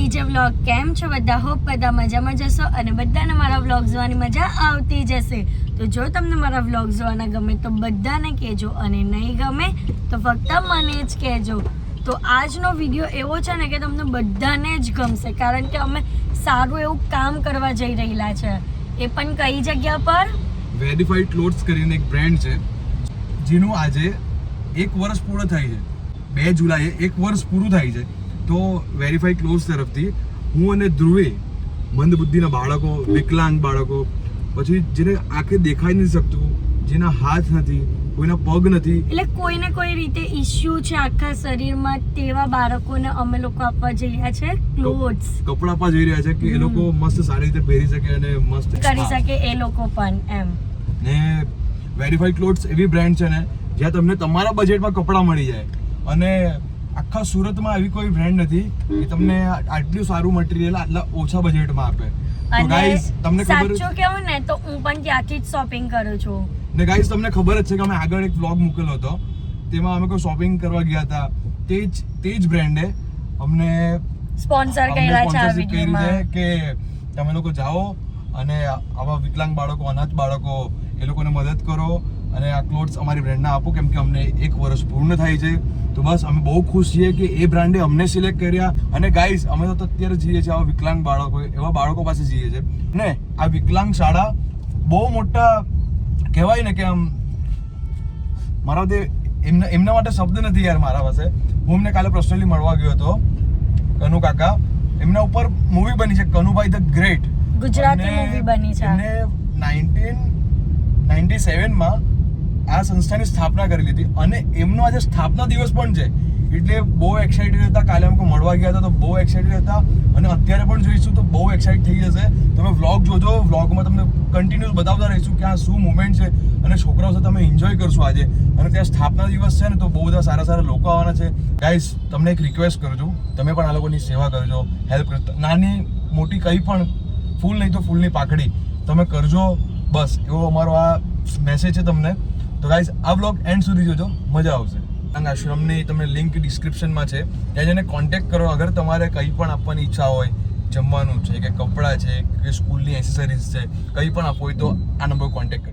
DJ vlog. કેમ છો બધા? હોપ બધા મજામાં જશો અને બધાને મારા વ્લોગ જોવાની મજા આવતી જશે. તો જો તમને મારા વ્લોગ જોવાના ગમે તો બધાને કહેજો અને નહીં ગમે તો ફક્ત મને જ કહેજો. તો આજનો વિડીયો એવો છે ને કે તમને બધાને જ ગમશે, કારણ કે અમે સારું એવું કામ કરવા જઈ રહેલા છે. એ પણ કઈ જગ્યા પર? વેરીફાઈડ ક્લોથ્સ કરીને એક બ્રાન્ડ છે જેનું આજે 1 વર્ષ પૂર્ણ થાય છે. 2 જુલાઈએ 1 વર્ષ પૂરું થાય છે. તો વેરીફાઈડ ક્લોથ્સ તરફથી હું અને ધ્રુવે મંદબુદ્ધિના બાળકો, વિકલાંગ બાળકો, પછી જેને આંખે દેખાઈ નથી શકતું, જેના હાથ નથી, કોઈના પગ નથી, એટલે કોઈને કોઈ રીતે ઇશ્યુ છે આખા શરીરમાં, તેવા બાળકોને અમે લોકો આપવા જઈ રહ્યા છે ક્લોથ્સ, કપડાં આપવા જઈ રહ્યા છે કે એ લોકો મસ્ત સારી રીતે પહેરી શકે અને મસ્ત કરી શકે એ લોકો પણ એમ. ને વેરીફાઈડ ક્લોથ્સ એવી બ્રાન્ડ છે ને જ્યાં તમને તમારા બજેટમાં કપડાં મળી જાય. અને આખા સુરતમાં એવી કોઈ બ્રાન્ડ નથી કે તમને આટલું સારું મટીરિયલ આટલા ઓછા બજેટમાં આપે. તો ગાઈસ તમને ખબર, સાચું કેવું ને તો હું પણ ત્યાંથી જ શોપિંગ કરું છું. ને ગાઈસ તમને ખબર જ છે કે અમે આગળ એક વ્લોગ મૂકેલો હતો, તેમાં અમે કોઈ શોપિંગ કરવા ગયા હતા. તે જ બ્રાન્ડે અમને સ્પોન્સર કર્યા છે આ વિડીયોમાં કે તમે લોકો જાઓ અને આવા વિકલાંગ બાળકો, અનાથ બાળકો, એ લોકોને મદદ કરો અને આ ક્લોથ્સ અમારી બ્રાન્ડના આપો, કેમ કે અમને 1 વર્ષ પૂર્ણ થાય છે. તો બસ અમે બહુ ખુશ છીએ કે એ બ્રાન્ડે અમને સિલેક્ટ કર્યા. અને ગાઈઝ અમે તો અત્યારે જઈએ છીએ આવા વિકલાંગ બાળકો, એવા બાળકો પાસે જઈએ છીએ ને આ વિકલાંગ શાળા બહુ મોટા કહેવાય ને કે આમ મારા તે એમના માટે શબ્દ નથી યાર મારા પાસે. હું એમને કાલે પર્સનલી મળવા ગયો હતો, કનુ કાકા. એમના ઉપર મૂવી બની છે Kanubhai the great, Gujarati movie બની છે. એમને 1997 માં આ સંસ્થાની સ્થાપના કરેલી હતી અને એમનો આજે સ્થાપના દિવસ પણ છે. એટલે બહુ એક્સાઇટેડ હતા. કાલે અમને મળવા ગયા હતા તો બહુ એક્સાઇટેડ હતા અને અત્યારે પણ જોઈશું તો બહુ એક્સાઇટ થઈ જશે. તમે વ્લોગ જોજો, વ્લોગમાં તમને કન્ટિન્યુઅસ બતાવતા રહીશું કે આ શું મુમેન્ટ છે અને છોકરાઓ સાથે તમે એન્જોય કરશો આજે. અને ત્યાં સ્થાપના દિવસ છે ને તો બહુ બધા સારા લોકો આવવાના છે. ગાઈસ તમને એક રિક્વેસ્ટ કરું છું, તમે પણ આ લોકોની સેવા કરજો, હેલ્પ કરજો. નાની મોટી કંઈ પણ, ફૂલ નહીં તો ફૂલની પાકડી તમે કરજો. બસ એવો અમારો આ મેસેજ છે તમને. તો ગાઈઝ આ વ્લોગ એન્ડ સુધી જોજો, મજા આવશે. આશ્રમની તમને લિંક ડિસ્ક્રિપ્શનમાં છે, ત્યાં જઈને કોન્ટેક્ટ કરો. અગર તમારે કંઈ પણ આપવાની ઈચ્છા હોય, જમવાનું છે કે કપડાં છે કે સ્કૂલની એસેસરીઝ છે, કંઈ પણ આપવું હોય તો આ નંબર કોન્ટેક્ટ કરો.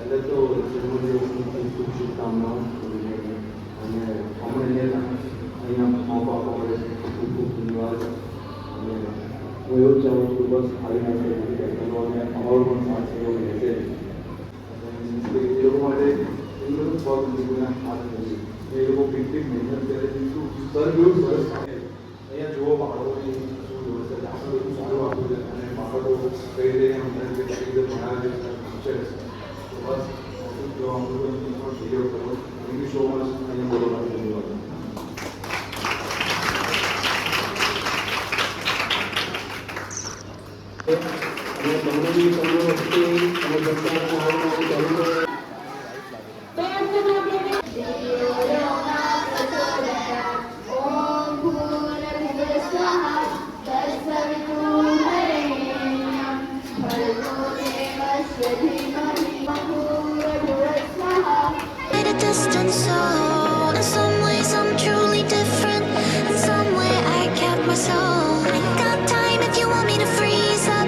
पहले तो जन्मदिवसની ખૂબ ખૂબ શુભકામનાઓ અને અમને અહીંયા મોકો આપવા માટે ખૂબ ખૂબ ધન્યવાદ અને હું એવું જ ચાહું છું બસ આવી રીતે બહેનો અને અમારો પણ સાથ સહયોગ રહેશે એ લોકો માટે એ લોકો પગ મૂકીને હાથ નથી એ લોકો કેટલી મહેનત કરે છે શું સર કેવું સરસ થાય અહીંયા જુઓ બાળકોની શું વ્યવસ્થા છે આપણે બધું સારું આપવું છે અને બાળકો કઈ રીતે અમને કઈ રીતે ભણાવે છે બસ જો અમૃત પણ સહયોગ કરો થેન્ક યુ સો મચ અહીંયા બોલવા ધન્યવાદ અને તમને બી તમને વખતે તમે જમવાનું આવવાનું ચાલુ કરો At a distance, so in some ways I'm truly different. In some way I kept my soul. Got time if you want me to freeze up.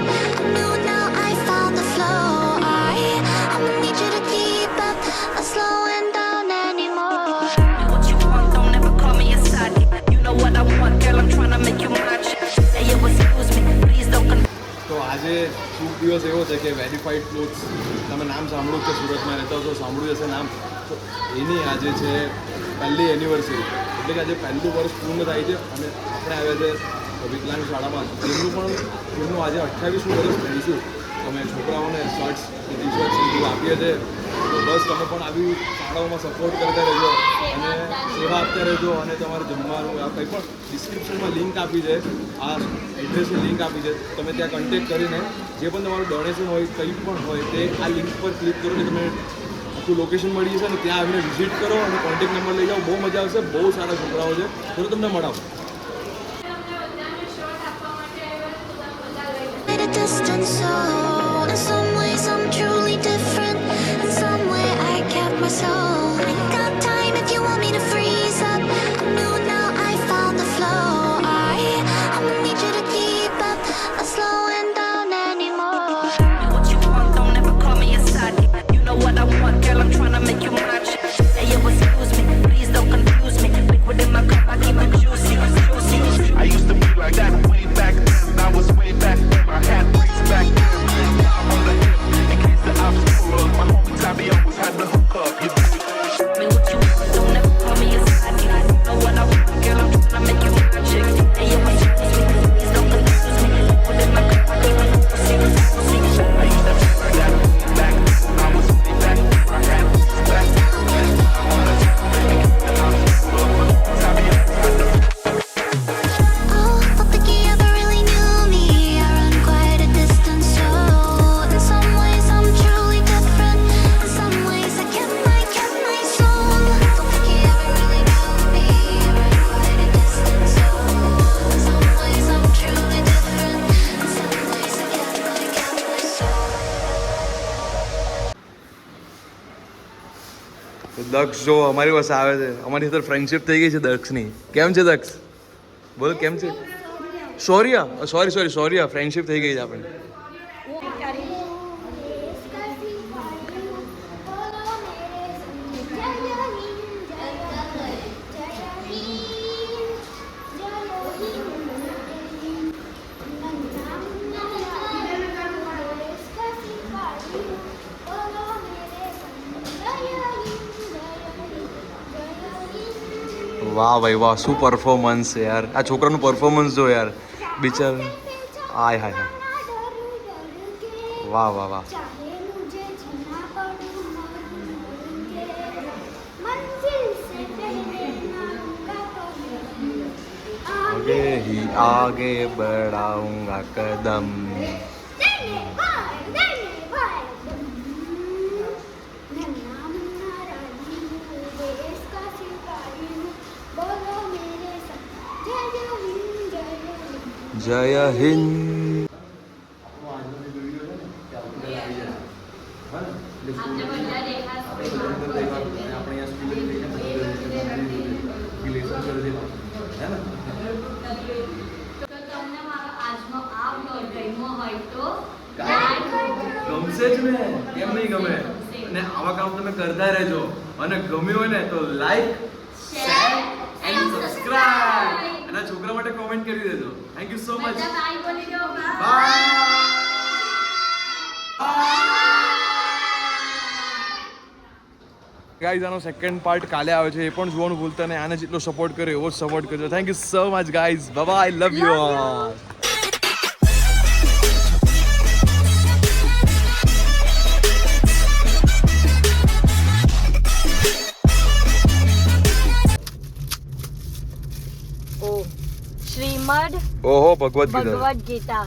No, now I found the flow. I'ma need you to keep up. Not slowing down anymore. What you want, don't ever call me a side. You know what I want, girl, I'm trying to make you mine. Hey, yo, excuse me, please don't તો આજે શુભ દિવસ એવો છે કે verified clothes તમે નામ સાંભળ્યું છે સુરતમાં રહેતા હો તો સાંભળ્યું હશે નામ તો એની આજે છે પહેલી એનિવર્સરી એટલે કે આજે પહેલું વર્ષ પૂર્ણ થાય છે અને આપણે આવ્યા છે વિકલાંગ શાળામાં એમનું આજે 28મું વર્ષ રહીશું તો અમે છોકરાઓને શર્ટ્સ કે ટી શર્ટ્સ બધું આપીએ છીએ તો બસ તમે પણ આવી શાળાઓમાં સપોર્ટ કરતા રહેજો અને સેવા આપતા રહેજો અને તમારે જમવાનું આ કંઈ પણ ડિસ્ક્રિપ્શનમાં લિંક આપી છે આ એડ્રેસની લિંક આપી છે તમે ત્યાં કન્ટેક્ટ કરીને જે પણ તમારું ડોનેશન હોય કંઈ પણ હોય તે આ લિંક પર ક્લિક કરો કે તમે આખું લોકેશન મળી જશે ને ત્યાં આવીને વિઝિટ કરો અને કોન્ટેક્ટ નંબર લઈ જાઓ બહુ મજા આવશે બહુ સારા છોકરાઓ છે તો તમને મળાવો At a distance, so in some ways I'm truly different. In some way I kept my soul. Got time if you want me to freeze up. No, now I found the flow. I'ma need you to keep up. Not slowing down anymore. what you want, don't ever call me a side. You know what I want, girl, I'm trying to make you mine. Hey, yo, excuse me, please don't confuse me. Liquid in my cup, I keep it juicy, juicy. I used to be like that way back then. I was way back then. I had ways back then. Now I'm on the hip. In case the obstacle, my homie Tabby always had the hook up. You do it. Me what you want, don't ever call me a side. You know what I want, girl, I'm trying to make you mine. Hey, yo, excuse me, please don't confuse me. Liquid in my cup, I keep it juicy, juicy. I used to be like that way back then. I was way back then. I had ways back then. Now I'm on the hip. In case the obstacle, my homie Tabby always had the hook up. Oh, don't think you ever really knew me. I run quite a distance, so in some ways I'm truly different. In some ways I kept my soul. Don't think you ever really knew me. I run quite a distance, so in some ways I'm truly different. In some ways I kept my soul. દક્ષ જો અમારી પાસે આવે છે અમારી સાથે friendship થઈ ગઈ છે દક્ષની કેમ છે દક્ષ બોલ કેમ છે સોરિયા ફ્રેન્ડશિપ થઈ ગઈ છે આપણે વાહ ભાઈ વાહ શું પરફોર્મન્સ છે યાર આ છોકરાનું પરફોર્મન્સ જો યાર બિચાર આય હાય હાય વાહ વાહ વાહ चाहे मुझे जीना पड़े मरूंगे मंजिल से पहले नाऊंगा कभी आगे ही आगे बढ़ाऊंगा कदम जय हिंद આપણે કે લેસન કરી દે હે ને. તો તમને મારો આજનો આ બ્લોગ ગમ્યો હોય તો ગમશે જ ને, કેમ નહીં ગમે? અને આવા કામ તમે કરતા રહેજો અને ગમ્યું હોય ને તો લાઈક શેર એન્ડ સબસ્ક્રાઇબ અને છોકરા માટે કોમેન્ટ કરી દેજો. Thank you so much. બધા બાય બોલી દો. ગાઈઝ આનો સેકન્ડ પાર્ટ કાલે આવે છે, એ પણ જોવાનું ભૂલતા નહીં. આને જેટલો સપોર્ટ કર્યો એવો જ સપોર્ટ કરજો. Thank you so much guys. Bye bye. Love you all. Shrimad ઓહો ભગવદ ગીતા. ભગવદ ગીતા